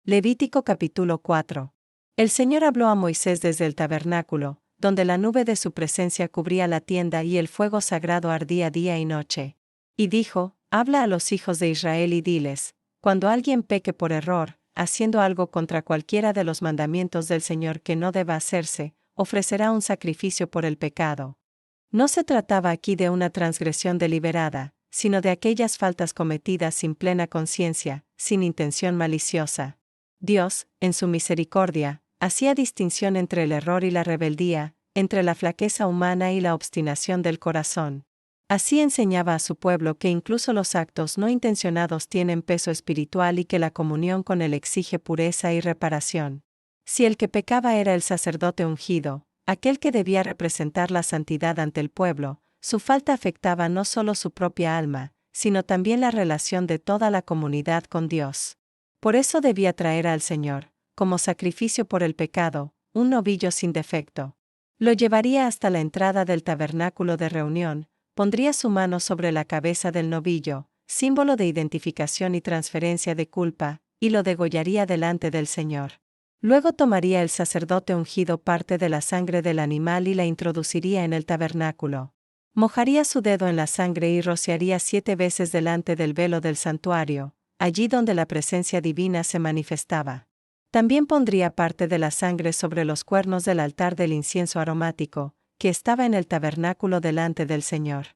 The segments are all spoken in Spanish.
Levítico capítulo 4. El Señor habló a Moisés desde el tabernáculo, donde la nube de su presencia cubría la tienda y el fuego sagrado ardía día y noche. Y dijo: Habla a los hijos de Israel y diles: cuando alguien peque por error, haciendo algo contra cualquiera de los mandamientos del Señor que no deba hacerse, ofrecerá un sacrificio por el pecado. No se trataba aquí de una transgresión deliberada, sino de aquellas faltas cometidas sin plena conciencia, sin intención maliciosa. Dios, en su misericordia, hacía distinción entre el error y la rebeldía, entre la flaqueza humana y la obstinación del corazón. Así enseñaba a su pueblo que incluso los actos no intencionados tienen peso espiritual y que la comunión con él exige pureza y reparación. Si el que pecaba era el sacerdote ungido, aquel que debía representar la santidad ante el pueblo, su falta afectaba no solo su propia alma, sino también la relación de toda la comunidad con Dios. Por eso debía traer al Señor, como sacrificio por el pecado, un novillo sin defecto. Lo llevaría hasta la entrada del tabernáculo de reunión, pondría su mano sobre la cabeza del novillo, símbolo de identificación y transferencia de culpa, y lo degollaría delante del Señor. Luego tomaría el sacerdote ungido parte de la sangre del animal y la introduciría en el tabernáculo. Mojaría su dedo en la sangre y rociaría 7 veces delante del velo del santuario, allí donde la presencia divina se manifestaba. También pondría parte de la sangre sobre los cuernos del altar del incienso aromático, que estaba en el tabernáculo delante del Señor.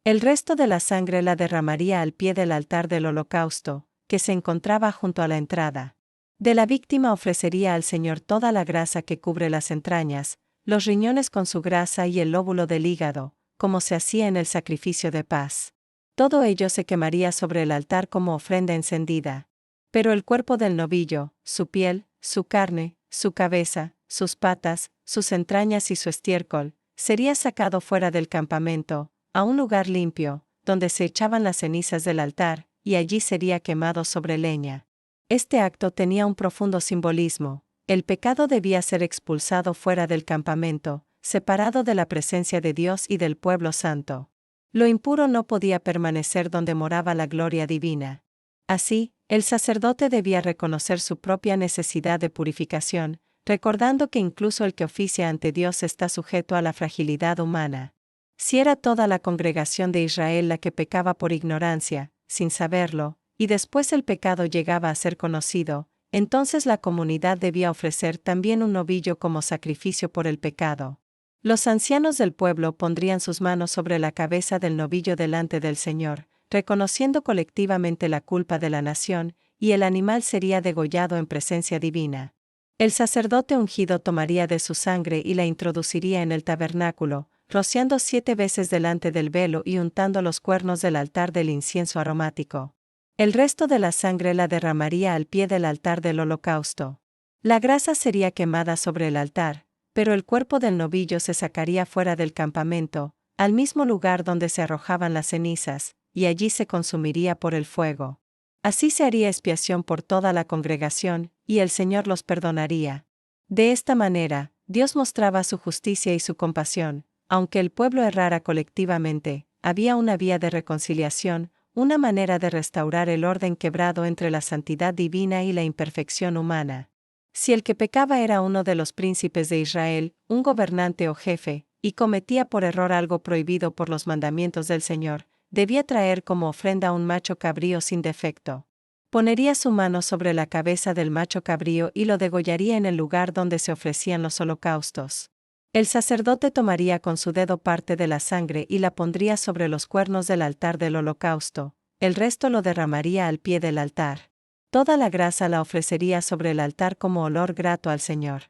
El resto de la sangre la derramaría al pie del altar del holocausto, que se encontraba junto a la entrada. De la víctima ofrecería al Señor toda la grasa que cubre las entrañas, los riñones con su grasa y el lóbulo del hígado, como se hacía en el sacrificio de paz. Todo ello se quemaría sobre el altar como ofrenda encendida. Pero el cuerpo del novillo, su piel, su carne, su cabeza, sus patas, sus entrañas y su estiércol, sería sacado fuera del campamento, a un lugar limpio, donde se echaban las cenizas del altar, y allí sería quemado sobre leña. Este acto tenía un profundo simbolismo: el pecado debía ser expulsado fuera del campamento, separado de la presencia de Dios y del pueblo santo. Lo impuro no podía permanecer donde moraba la gloria divina. Así, el sacerdote debía reconocer su propia necesidad de purificación, recordando que incluso el que oficia ante Dios está sujeto a la fragilidad humana. Si era toda la congregación de Israel la que pecaba por ignorancia, sin saberlo, y después el pecado llegaba a ser conocido, entonces la comunidad debía ofrecer también un novillo como sacrificio por el pecado. Los ancianos del pueblo pondrían sus manos sobre la cabeza del novillo delante del Señor, reconociendo colectivamente la culpa de la nación, y el animal sería degollado en presencia divina. El sacerdote ungido tomaría de su sangre y la introduciría en el tabernáculo, rociando 7 veces delante del velo y untando los cuernos del altar del incienso aromático. El resto de la sangre la derramaría al pie del altar del holocausto. La grasa sería quemada sobre el altar, pero el cuerpo del novillo se sacaría fuera del campamento, al mismo lugar donde se arrojaban las cenizas, y allí se consumiría por el fuego. Así se haría expiación por toda la congregación, y el Señor los perdonaría. De esta manera, Dios mostraba su justicia y su compasión. Aunque el pueblo errara colectivamente, había una vía de reconciliación, una manera de restaurar el orden quebrado entre la santidad divina y la imperfección humana. Si el que pecaba era uno de los príncipes de Israel, un gobernante o jefe, y cometía por error algo prohibido por los mandamientos del Señor, debía traer como ofrenda un macho cabrío sin defecto. Ponería su mano sobre la cabeza del macho cabrío y lo degollaría en el lugar donde se ofrecían los holocaustos. El sacerdote tomaría con su dedo parte de la sangre y la pondría sobre los cuernos del altar del holocausto, el resto lo derramaría al pie del altar. Toda la grasa la ofrecería sobre el altar como olor grato al Señor.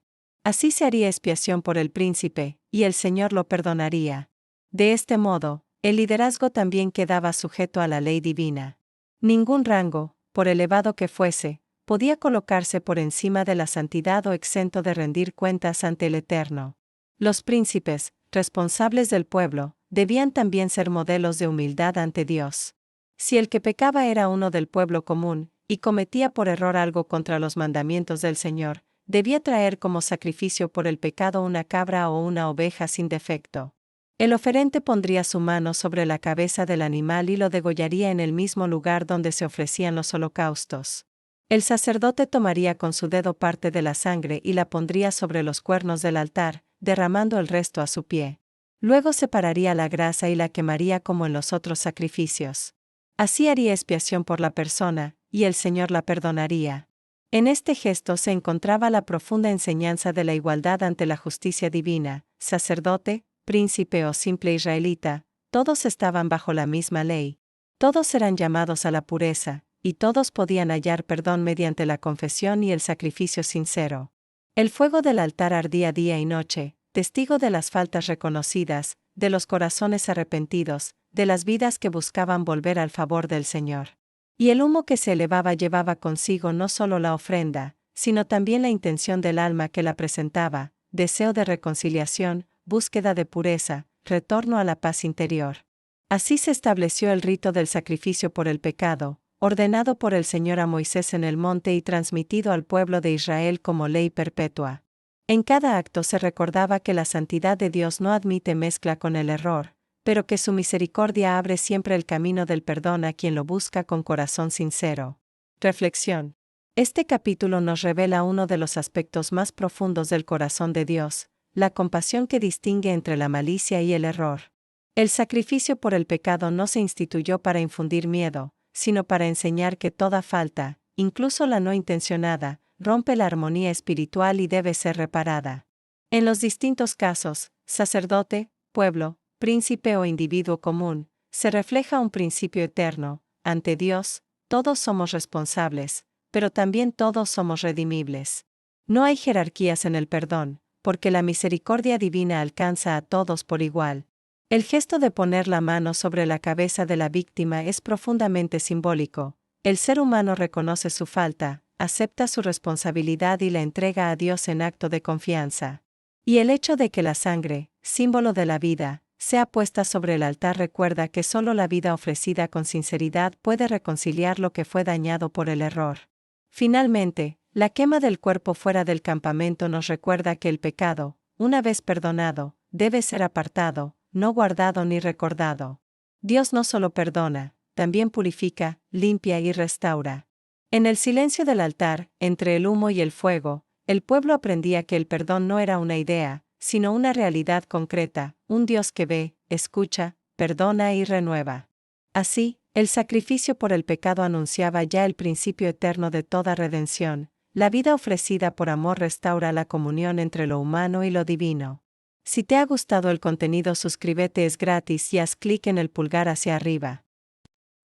Así se haría expiación por el príncipe, y el Señor lo perdonaría. De este modo, el liderazgo también quedaba sujeto a la ley divina. Ningún rango, por elevado que fuese, podía colocarse por encima de la santidad o exento de rendir cuentas ante el Eterno. Los príncipes, responsables del pueblo, debían también ser modelos de humildad ante Dios. Si el que pecaba era uno del pueblo común, y cometía por error algo contra los mandamientos del Señor, debía traer como sacrificio por el pecado una cabra o una oveja sin defecto. El oferente pondría su mano sobre la cabeza del animal y lo degollaría en el mismo lugar donde se ofrecían los holocaustos. El sacerdote tomaría con su dedo parte de la sangre y la pondría sobre los cuernos del altar, derramando el resto a su pie. Luego separaría la grasa y la quemaría como en los otros sacrificios. Así haría expiación por la persona, y el Señor la perdonaría. En este gesto se encontraba la profunda enseñanza de la igualdad ante la justicia divina. Sacerdote, príncipe o simple israelita, todos estaban bajo la misma ley. Todos eran llamados a la pureza, y todos podían hallar perdón mediante la confesión y el sacrificio sincero. El fuego del altar ardía día y noche, testigo de las faltas reconocidas, de los corazones arrepentidos, de las vidas que buscaban volver al favor del Señor. Y el humo que se elevaba llevaba consigo no solo la ofrenda, sino también la intención del alma que la presentaba, deseo de reconciliación, búsqueda de pureza, retorno a la paz interior. Así se estableció el rito del sacrificio por el pecado, ordenado por el Señor a Moisés en el monte y transmitido al pueblo de Israel como ley perpetua. En cada acto se recordaba que la santidad de Dios no admite mezcla con el error, pero que su misericordia abre siempre el camino del perdón a quien lo busca con corazón sincero. Reflexión. Este capítulo nos revela uno de los aspectos más profundos del corazón de Dios, la compasión que distingue entre la malicia y el error. El sacrificio por el pecado no se instituyó para infundir miedo, sino para enseñar que toda falta, incluso la no intencionada, rompe la armonía espiritual y debe ser reparada. En los distintos casos, sacerdote, pueblo, príncipe o individuo común, se refleja un principio eterno: ante Dios, todos somos responsables, pero también todos somos redimibles. No hay jerarquías en el perdón, porque la misericordia divina alcanza a todos por igual. El gesto de poner la mano sobre la cabeza de la víctima es profundamente simbólico. El ser humano reconoce su falta, acepta su responsabilidad y la entrega a Dios en acto de confianza. Y el hecho de que la sangre, símbolo de la vida, sea puesta sobre el altar recuerda que solo la vida ofrecida con sinceridad puede reconciliar lo que fue dañado por el error. Finalmente, la quema del cuerpo fuera del campamento nos recuerda que el pecado, una vez perdonado, debe ser apartado, no guardado ni recordado. Dios no solo perdona, también purifica, limpia y restaura. En el silencio del altar, entre el humo y el fuego, el pueblo aprendía que el perdón no era una idea, sino una realidad concreta, un Dios que ve, escucha, perdona y renueva. Así, el sacrificio por el pecado anunciaba ya el principio eterno de toda redención. La vida ofrecida por amor restaura la comunión entre lo humano y lo divino. Si te ha gustado el contenido, suscríbete, es gratis y haz clic en el pulgar hacia arriba.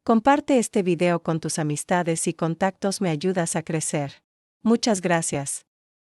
Comparte este video con tus amistades y contactos, me ayudas a crecer. Muchas gracias.